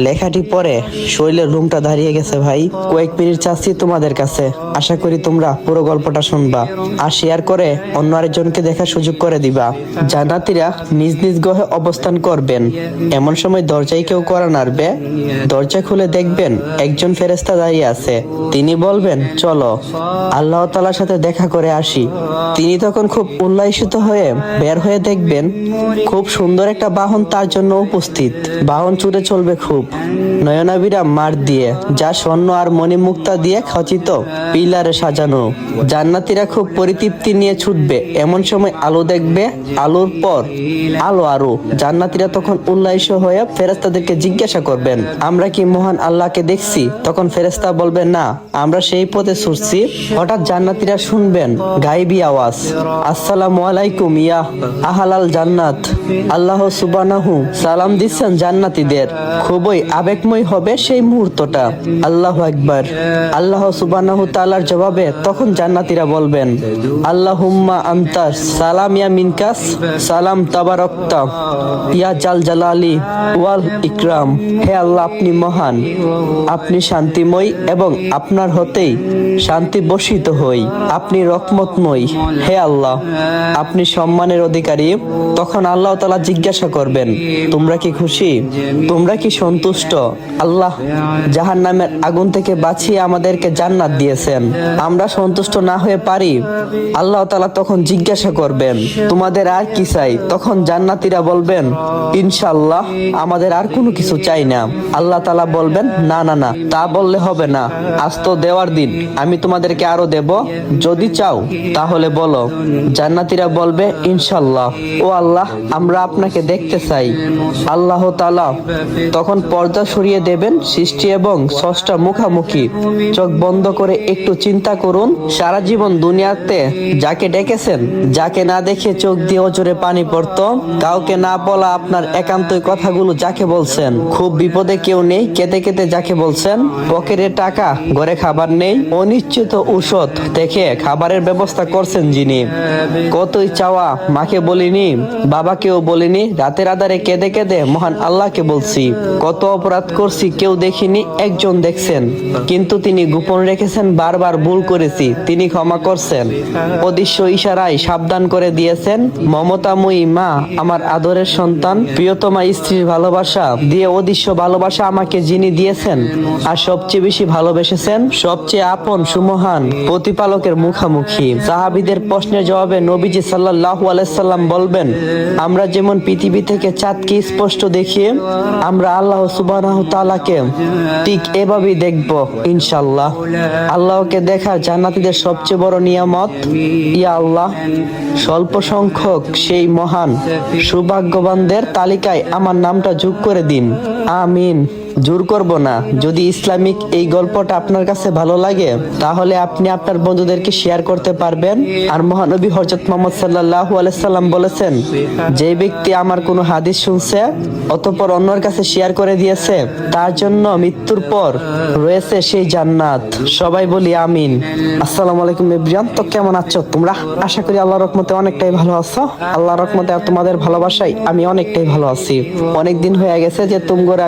লেখাটি পরে শরীরের রুমটা দাঁড়িয়ে গেছে ভাই। কয়েক মিনিট চাচ্ছি তোমাদের কাছে, আশা করি তোমরা পুরো গল্পটা শুনবা আর শেয়ার করে অন্য আরেকজনকে দেখার সুযোগ করে দিবা। জান্নাতীরা নিজ নিজ গ্রহে অবস্থান করবেন, এমন সময় দরজায় কেউ কড়া নাড়বে। দরজা খুলে দেখবেন একজন ফেরেশতা দাঁড়িয়ে আছে। তিনি বলবেন, চলো আল্লাহ তাআলার সাথে দেখা করে আসি। তিনি তখন খুব উল্লাসিত হয়ে বের হয়ে দেখবেন খুব সুন্দর একটা বাহন তার জন্য উপস্থিত। বাহন ছুটে চলবে খুব নয়নাভিরাম মাঠ দিয়ে, যা স্বর্ণ আর মণিমুক্তা দিয়ে খচিত, পিলারে সাজানো। জান্নাতীরা খুব পরিতৃপ্তি নিয়ে ছুটবে। এমন সময় আলো দেখবে, আলোর পর আলো আরো। জান্নাতীরা তখন উল্লাসিত হয়ে ফেরেশতাদেরকে জিজ্ঞাসা করবেন, আমরা কি মহান আল্লাহকে দেখছি? তখন ফেরেশতা বলবেন, না, আমরা সেই পথে ছুটছি। হঠাৎ জান্নাতীরা শুনবেন গায়েবী আওয়াজ, আসসালামু আলাইকুম ইয়া আহলাল জান্নাত। আল্লাহ সুবহানাহু সালাম দিচ্ছেন জান্নাতীদের। খুবই আবেগময় হবে সেই মুহূর্তটা। আল্লাহু আকবার। আল্লাহ সুবহানাহু তাআলার জবাবে তখন জান্নাতীরা বলবেন, আল্লাহুম্মা আনতাস সালাম ইয়া মিনকাস সালাম তাবারাকতা ইয়া জাল জালালি ওয়াল ইকরাম। হে আল্লাহ, আপনি মহান, আপনি শান্তিময় এবং আপনার হতেই শান্তি বর্ষিত হই। আপনি রহমতময়, হে আল্লাহ, আপনি সম্মানের অধিকারী। তখন আল্লাহ তাআলা জিজ্ঞাসা করবেন, তোমরা কি খুশি? তোমরা কি সন্তুষ্ট? আল্লাহ জাহান্নামের আগুন থেকে বাঁচিয়ে আমাদেরকে জান্নাত দিয়েছেন, আমরা সন্তুষ্ট না হয়ে পারি? আল্লাহ তাআলা তখন জিজ্ঞাসা করবেন, তোমাদের আর কি চাই? তখন জান্নাতীরা বলবেন, ইনশাআল্লাহ আমাদের আর কোনো কিছু চাই না। আল্লাহ তাআলা বলবেন, না না না, তা বললে হবে না, আজ তো দেওয়ার দিন, আমি তোমাদেরকে আরো দেব, যদি চাও তাহলে বলো। জান্নাতীরা বলবে, ইনশাআল্লাহ। ও আল্লাহ, আমরা আপনাকে দেখতে চাই। আল্লাহ তাআলা তখন পর্দা সরিয়ে দেবেন, সৃষ্টি এবং স্রষ্টা মুখামুখি। চোখ বন্ধ করে একটু চিন্তা করুন, সারা জীবন দুনিয়াতে যাকে ডেকেছেন, যাকে না দেখে চোখ দিয়ে অজরে পানি পড়তো, কাউকে না বলা আপনার একান্তই কথাগুলো যাকে বলছেন, খুব বিপদে কেউ নেই কেঁদে কেঁদে যাকে বলছেন, পকেটে টাকা ঘরে খাবার নেই, অনিশ্চিত ঔষধ দেখে খাবারের ব্যবস্থা করছেন যিনি, কতই চাওয়া মাকে বলিনি, বাবাকেও বলিনি, রাতের আধারে কেঁদে কেঁদে মহান আল্লাহকে বলছি, কত অপরাধ করছি কেউ দেখিনি, একজন দেখছেন, কিন্তু তিনি গোপন রেখেছেন, বারবার ভুল করেছি, তিনি ক্ষমা করছেন, অদৃশ্য ইশারায় সাবধান করে দিয়েছেন, মমতাময়ী মা আমার আদরের সন্তান, প্রিয়তমা স্ত্রীর ভালোবাসা দিয়ে অদৃশ্য ভালোবাসা আমাকে যিনি দিয়েছেন আর সবচেয়ে বেশি ভালোবেসেছেন, সবচেয়ে আপন সুমহান প্রতিপালকের মুখামুখি। সাহাবীদের প্রশ্নের জবাবে নবীজি সাল্লাল্লাহু আলাইহি সাল্লাম বলবেন, আমরা যেমন পৃথিবী থেকে চাঁদকে স্পষ্ট দেখি, আমরা আল্লাহ সুবহানাহু তাআলাকে ঠিক এভাবেই দেখব ইনশাআল্লাহ। আল্লাহকে দেখার জান্নাতীদের সবচেয়ে বড় নিয়ামত। ইয়া আল্লাহ, স্বল্প সংখ্যক সেই মহান সৌভাগ্যবানদের তালিকায় আমার নামটা যোগ করে দিন, আমিন। জোর করব না। যদি ইসলামিক এই গল্পটা আপনার কাছে ভালো লাগে তাহলে আপনি আপনার বন্ধুদেরকে শেয়ার করতে পারবেন। আর মহানবী হযরত মুহাম্মদ সাল্লাল্লাহু আলাইহি সাল্লাম বলেছেন, যে ব্যক্তি আমার কোনো হাদিস শুনছে অতঃপর অন্যের কাছে শেয়ার করে দিয়েছে, তার জন্য মৃত্যুর পর রয়েছে সেই জান্নাত। সবাই বলি আমিন। আসসালামু আলাইকুম এভরিওয়ান। তো কেমন আছো তোমরা? আশা করি আল্লাহর রহমতে অনেকটাই ভালো আছো। আল্লাহর রহমতে আর তোমাদের ভালোবাসায় আমি অনেকটাই ভালো আছি। অনেকদিন হয়ে গেছে যে তোমরা